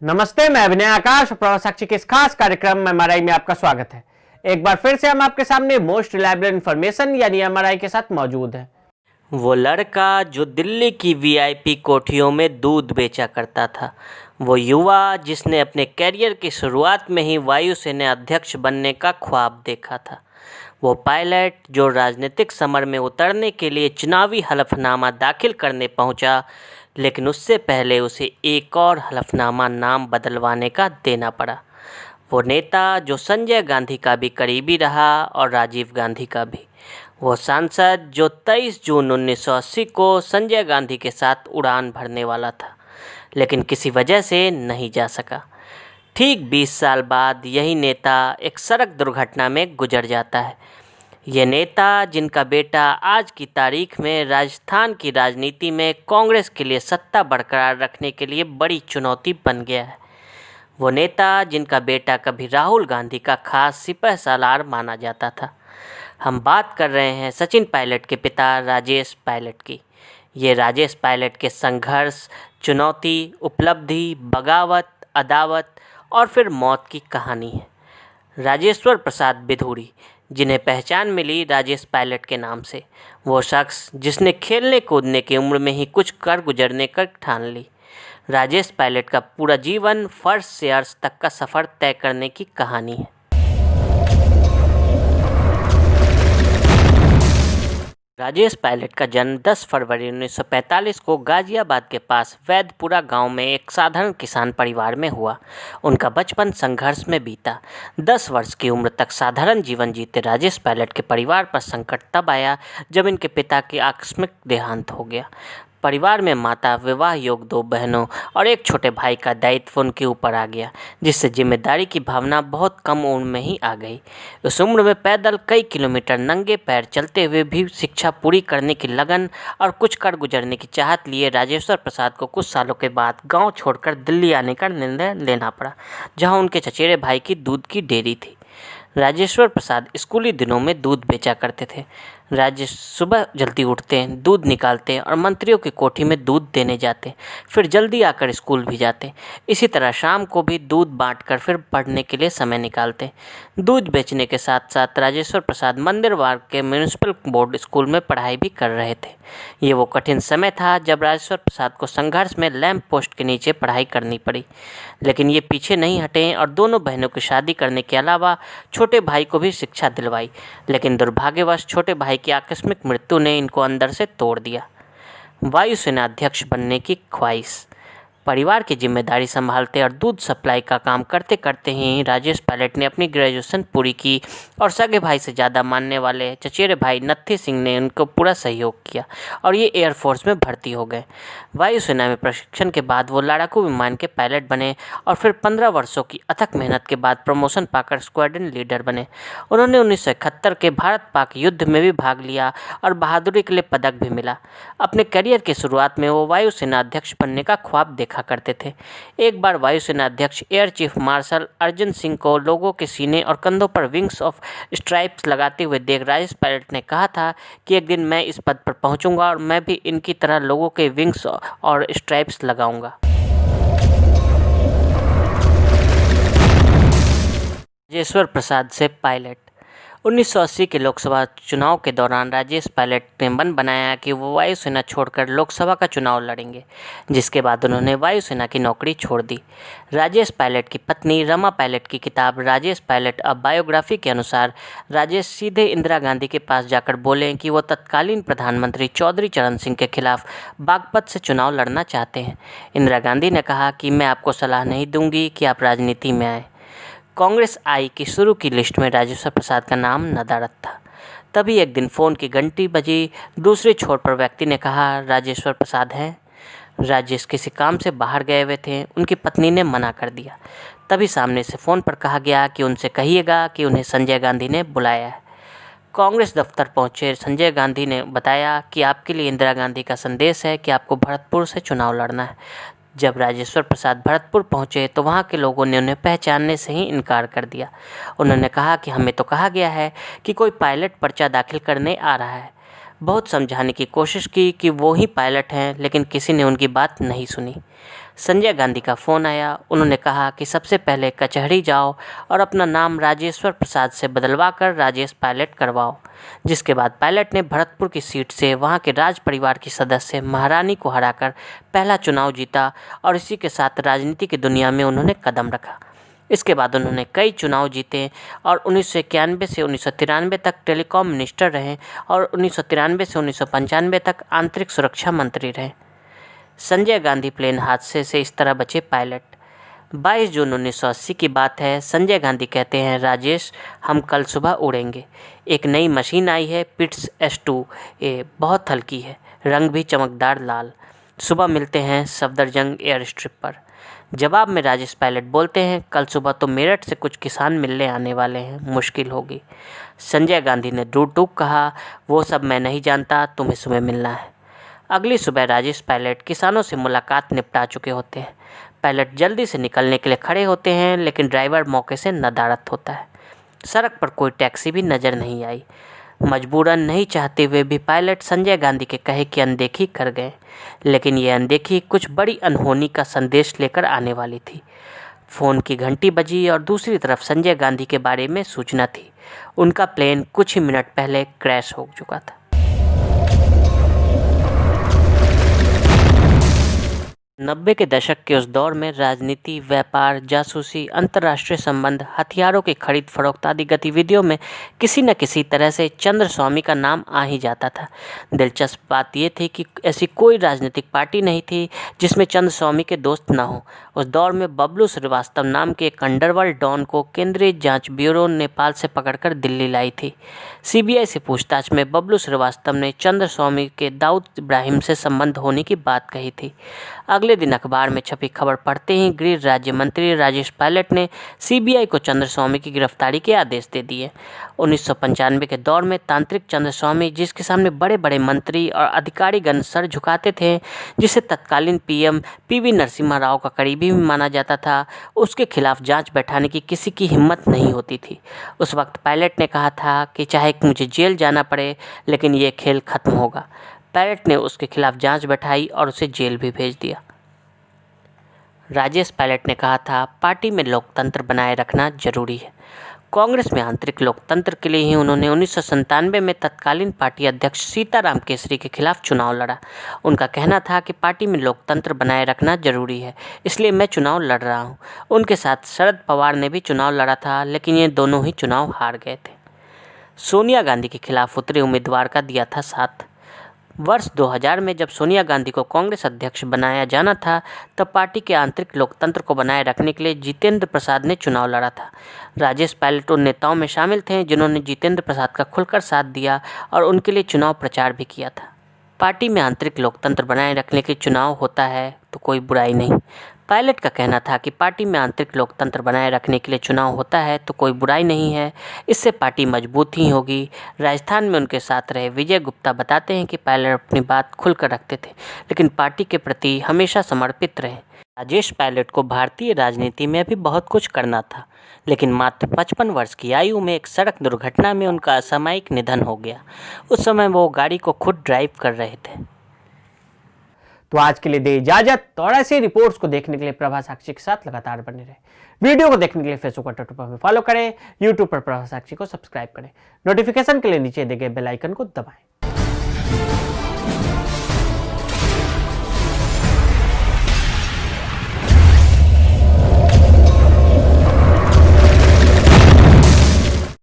नमस्ते, मैं अभिनय आकाश और प्रवास साक्षी के इस खास कार्यक्रम में एमआरआई में आपका स्वागत है। एक बार फिर से हम आपके सामने मोस्ट रिलायबल इंफॉर्मेशन यानी एमआरआई के साथ मौजूद हैं। वो लड़का जो दिल्ली की वीआईपी कोठियों में दूध बेचा करता था, वो युवा जिसने अपने कैरियर की शुरुआत में ही वायुसेना अध्यक्ष बनने का ख्वाब देखा था, वो पायलट जो राजनीतिक समर में उतरने के लिए चुनावी हलफनामा दाखिल करने पहुंचा, लेकिन उससे पहले उसे एक और हलफनामा नाम बदलवाने का देना पड़ा। वो नेता जो संजय गांधी का भी करीबी रहा और राजीव गांधी का भी। वो सांसद जो 23 जून 1980 को संजय गांधी के साथ उड़ान भरने वाला था, लेकिन किसी वजह से नहीं जा सका। ठीक 20 साल बाद यही नेता एक सड़क दुर्घटना में गुजर जाता है। ये नेता जिनका बेटा आज की तारीख में राजस्थान की राजनीति में कांग्रेस के लिए सत्ता बरकरार रखने के लिए बड़ी चुनौती बन गया है। वो नेता जिनका बेटा कभी राहुल गांधी का खास सिपहसालार माना जाता था। हम बात कर रहे हैं सचिन पायलट के पिता राजेश पायलट की। ये राजेश पायलट के संघर्ष, चुनौती, उपलब्धि, बगावत, अदावत और फिर मौत की कहानी है। राजेश्वर प्रसाद बिधूड़ी, जिन्हें पहचान मिली राजेश पायलट के नाम से, वो शख्स जिसने खेलने कूदने की उम्र में ही कुछ कर गुजरने का ठान ली। राजेश पायलट का पूरा जीवन फर्श से अर्श तक का सफ़र तय करने की कहानी है। राजेश पायलट का जन्म 10 फरवरी 1945 को गाजियाबाद के पास वैदपुरा गांव में एक साधारण किसान परिवार में हुआ। उनका बचपन संघर्ष में बीता। 10 वर्ष की उम्र तक साधारण जीवन जीते राजेश पायलट के परिवार पर संकट तब आया जब इनके पिता की आकस्मिक देहांत हो गया। परिवार में माता, विवाह योग्य 2 बहनों और एक छोटे भाई का दायित्व उनके ऊपर आ गया, जिससे जिम्मेदारी की भावना बहुत कम उम्र में ही आ गई। उस उम्र में पैदल कई किलोमीटर नंगे पैर चलते हुए भी शिक्षा पूरी करने की लगन और कुछ कर गुजरने की चाहत लिए राजेश्वर प्रसाद को कुछ सालों के बाद गांव छोड़कर दिल्ली आने का निर्णय लेना पड़ा, जहां उनके चचेरे भाई की दूध की डेयरी थी। राजेश्वर प्रसाद स्कूली दिनों में दूध बेचा करते थे। राजेश सुबह जल्दी उठते, दूध निकालते और मंत्रियों की कोठी में दूध देने जाते, फिर जल्दी आकर स्कूल भी जाते। इसी तरह शाम को भी दूध बांटकर फिर पढ़ने के लिए समय निकालते। दूध बेचने के साथ साथ राजेश्वर प्रसाद मंदिरवार के म्यूनिसिपल बोर्ड स्कूल में पढ़ाई भी कर रहे थे। ये वो कठिन समय था जब राजेश्वर प्रसाद को संघर्ष में लैंप पोस्ट के नीचे पढ़ाई करनी पड़ी, लेकिन ये पीछे नहीं हटे और दोनों बहनों की शादी करने के अलावा छोटे भाई को भी शिक्षा दिलवाई। लेकिन दुर्भाग्यवश छोटे भाई की आकस्मिक मृत्यु ने इनको अंदर से तोड़ दिया। वायुसेना अध्यक्ष बनने की ख्वाहिश। परिवार की जिम्मेदारी संभालते और दूध सप्लाई का काम करते करते ही राजेश पायलट ने अपनी ग्रेजुएशन पूरी की और सगे भाई से ज़्यादा मानने वाले चचेरे भाई नत्थी सिंह ने उनको पूरा सहयोग किया और ये एयरफोर्स में भर्ती हो गए। वायुसेना में प्रशिक्षण के बाद वो लड़ाकू विमान के पायलट बने और फिर 15 वर्षों की अथक मेहनत के बाद प्रमोशन पाकर स्क्वाड्रन लीडर बने। उन्होंने 1971 के भारत पाक युद्ध में भी भाग लिया और बहादुरी के लिए पदक भी मिला। अपने करियर की शुरुआत में वो वायुसेना अध्यक्ष बनने का ख्वाब देखा करते थे। एक बार वायुसेना अध्यक्ष air chief marshal Arjan Singh को लोगों के सीने और कंधों पर विंग्स ऑफ स्ट्राइप्स लगाते हुए देख राजेश पायलट ने कहा था कि एक दिन मैं इस पद पर पहुंचूंगा और मैं भी इनकी तरह लोगों के विंग्स और स्ट्राइप्स लगाऊंगा। राजेश्वर प्रसाद से पायलट। 1980 के लोकसभा चुनाव के दौरान राजेश पायलट ने मन बनाया कि वो वायुसेना छोड़कर लोकसभा का चुनाव लड़ेंगे, जिसके बाद उन्होंने वायुसेना की नौकरी छोड़ दी। राजेश पायलट की पत्नी रमा पायलट की किताब राजेश पायलट अ बायोग्राफी के अनुसार राजेश सीधे इंदिरा गांधी के पास जाकर बोले कि वो तत्कालीन प्रधानमंत्री चौधरी चरण सिंह के खिलाफ बागपत से चुनाव लड़ना चाहते हैं। इंदिरा गांधी ने कहा कि मैं आपको सलाह नहीं दूंगी कि आप राजनीति में आए। कांग्रेस आई की शुरू की लिस्ट में राजेश्वर प्रसाद का नाम नदारद था। तभी एक दिन फ़ोन की घंटी बजी। दूसरे छोर पर व्यक्ति ने कहा, राजेश्वर प्रसाद हैं? राजेश किसी काम से बाहर गए हुए थे। उनकी पत्नी ने मना कर दिया। तभी सामने से फ़ोन पर कहा गया कि उनसे कहिएगा कि उन्हें संजय गांधी ने बुलाया है। कांग्रेस दफ्तर पहुंचे संजय गांधी ने बताया कि आपके लिए इंदिरा गांधी का संदेश है कि आपको भरतपुर से चुनाव लड़ना है। जब राजेश्वर प्रसाद भरतपुर पहुंचे तो वहां के लोगों ने उन्हें पहचानने से ही इनकार कर दिया। उन्होंने कहा कि हमें तो कहा गया है कि कोई पायलट पर्चा दाखिल करने आ रहा है। बहुत समझाने की कोशिश की कि वो ही पायलट हैं, लेकिन किसी ने उनकी बात नहीं सुनी। संजय गांधी का फ़ोन आया। उन्होंने कहा कि सबसे पहले कचहरी जाओ और अपना नाम राजेश्वर प्रसाद से बदलवा कर राजेश पायलट करवाओ। जिसके बाद पायलट ने भरतपुर की सीट से वहां के राज परिवार की सदस्य महारानी को हराकर पहला चुनाव जीता और इसी के साथ राजनीति की दुनिया में उन्होंने कदम रखा। इसके बाद उन्होंने कई चुनाव जीते और 1991 से 1993 तक टेलीकॉम मिनिस्टर रहे और 1993 से 1995 तक आंतरिक सुरक्षा मंत्री रहे। संजय गांधी प्लेन हादसे से इस तरह बचे पायलट। 22 जून 1980 की बात है। संजय गांधी कहते हैं, राजेश हम कल सुबह उड़ेंगे। एक नई मशीन आई है, पिट्स S2, ये बहुत हल्की है, रंग भी चमकदार लाल। सुबह मिलते हैं सफदरजंग एयर स्ट्रिप पर। जवाब में राजेश पायलट बोलते हैं, कल सुबह तो मेरठ से कुछ किसान मिलने आने वाले हैं, मुश्किल होगी। संजय गांधी ने टूक टूक कहा, वो सब मैं नहीं जानता, तुम्हें सुबह मिलना है। अगली सुबह राजेश पायलट किसानों से मुलाकात निपटा चुके होते हैं। पायलट जल्दी से निकलने के लिए खड़े होते हैं, लेकिन ड्राइवर मौके से नदारद होता है। सड़क पर कोई टैक्सी भी नज़र नहीं आई। मजबूरन नहीं चाहते हुए भी पायलट संजय गांधी के कहे की अनदेखी कर गए, लेकिन ये अनदेखी कुछ बड़ी अनहोनी का संदेश लेकर आने वाली थी। फ़ोन की घंटी बजी और दूसरी तरफ संजय गांधी के बारे में सूचना थी। उनका प्लेन कुछ ही मिनट पहले क्रैश हो चुका था। 90 के दशक के उस दौर में राजनीति, व्यापार, जासूसी, अंतर्राष्ट्रीय संबंध, हथियारों की खरीद फरोख्त आदि गतिविधियों में किसी न किसी तरह से चंद्र स्वामी का नाम आ ही जाता था। दिलचस्प बात यह थी कि ऐसी कोई राजनीतिक पार्टी नहीं थी जिसमें चंद्र स्वामी के दोस्त न हों। उस दौर में बबलू श्रीवास्तव नाम के एक अंडरवर्ल्ड डॉन को केंद्रीय जांच ब्यूरो नेपाल से पकड़कर दिल्ली लाई थी। CBI से पूछताछ में बबलू श्रीवास्तव ने चंद्र स्वामी के दाऊद इब्राहिम से संबंध होने की बात कही थी। अगले दिन अखबार में छपी खबर पढ़ते ही गृह राज्य मंत्री राजेश पायलट ने CBI को चंद्र स्वामी की गिरफ्तारी के आदेश दे दिए। 1995 के दौर में तांत्रिक चंद्र स्वामी, जिसके सामने बड़े बड़े मंत्री और अधिकारीगण सर झुकाते थे, जिसे तत्कालीन PM PV नरसिम्हा राव का करीबी भी माना जाता था, उसके खिलाफ जांच बैठाने की किसी की हिम्मत नहीं होती थी। उस वक्त पायलट ने कहा था कि चाहे मुझे जेल जाना पड़े, लेकिन ये खेल खत्म होगा। पायलट ने उसके खिलाफ जांच बैठाई और उसे जेल भी भेज दिया। राजेश पायलट ने कहा था, पार्टी में लोकतंत्र बनाए रखना जरूरी है। कांग्रेस में आंतरिक लोकतंत्र के लिए ही उन्होंने 1997 में तत्कालीन पार्टी अध्यक्ष सीताराम केसरी के खिलाफ चुनाव लड़ा। उनका कहना था कि पार्टी में लोकतंत्र बनाए रखना जरूरी है, इसलिए मैं चुनाव लड़ रहा हूं। उनके साथ शरद पवार ने भी चुनाव लड़ा था, लेकिन ये दोनों ही चुनाव हार गए थे। सोनिया गांधी के खिलाफ उतरे उम्मीदवार का दिया था साथ। वर्ष 2000 में जब सोनिया गांधी को कांग्रेस अध्यक्ष बनाया जाना था, तब पार्टी के आंतरिक लोकतंत्र को बनाए रखने के लिए जितेंद्र प्रसाद ने चुनाव लड़ा था। राजेश पायलट उन नेताओं में शामिल थे जिन्होंने जितेंद्र प्रसाद का खुलकर साथ दिया और उनके लिए चुनाव प्रचार भी किया था। पार्टी में आंतरिक लोकतंत्र बनाए रखने के चुनाव होता है तो कोई बुराई नहीं। पायलट का कहना था कि पार्टी में आंतरिक लोकतंत्र बनाए रखने के लिए चुनाव होता है तो कोई बुराई नहीं है, इससे पार्टी मजबूत ही होगी। राजस्थान में उनके साथ रहे विजय गुप्ता बताते हैं कि पायलट अपनी बात खुलकर रखते थे, लेकिन पार्टी के प्रति हमेशा समर्पित रहे। राजेश पायलट को भारतीय राजनीति में भी बहुत कुछ करना था, लेकिन मात्र 55 वर्ष की आयु में एक सड़क दुर्घटना में उनका असामयिक निधन हो गया। उस समय वो गाड़ी को खुद ड्राइव कर रहे थे। तो आज के लिए दे इजाजत। और ऐसी रिपोर्ट्स को देखने के लिए प्रभा साक्षी के साथ लगातार बने रहे। वीडियो को देखने के लिए फेसबुक और ट्विटर पर फॉलो करें, यूट्यूब पर प्रभा साक्षी को सब्सक्राइब करें। नोटिफिकेशन के लिए नीचे दिए गए बेल आइकन को दबाएं।